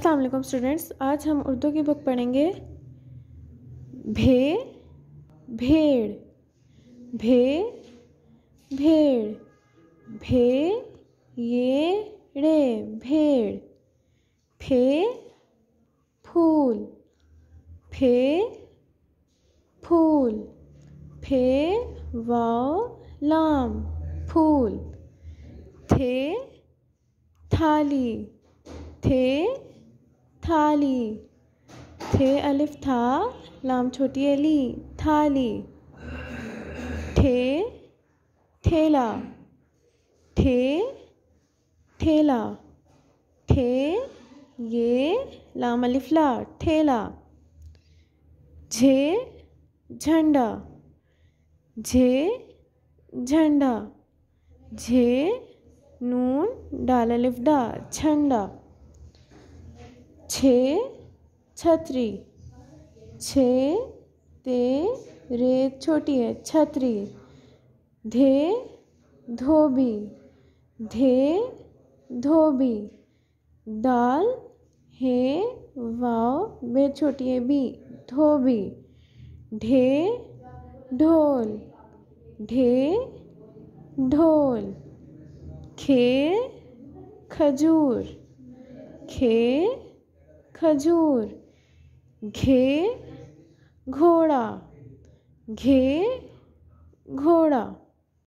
अस्सलाम वालेकुम स्टूडेंट्स, आज हम उर्दू की बुक पढ़ेंगे। भे भेड़, भे भेड़, भे ये रे भेड़, फे फूल, फे फूल, फे वाव लाम फूल, थे थाली, थे थाली, थे अलिफ था लाम छोटी अली थाली, ठे ठेला, ठे ठेला, ठे ये लाम अलिफ ला ठेला, झे झंडा, झे झंडा, झे नून डाल अलिफ डा झंडा, छे छतरी, छे ते रे छोटी है छतरी, धे धोबी, धे धोबी, दाल हे वाव बे छोटी है बी धोबी, ढे ढोल, ढे ढोल, खे खजूर, खे खजूर, घे घोड़ा, घे घोड़ा।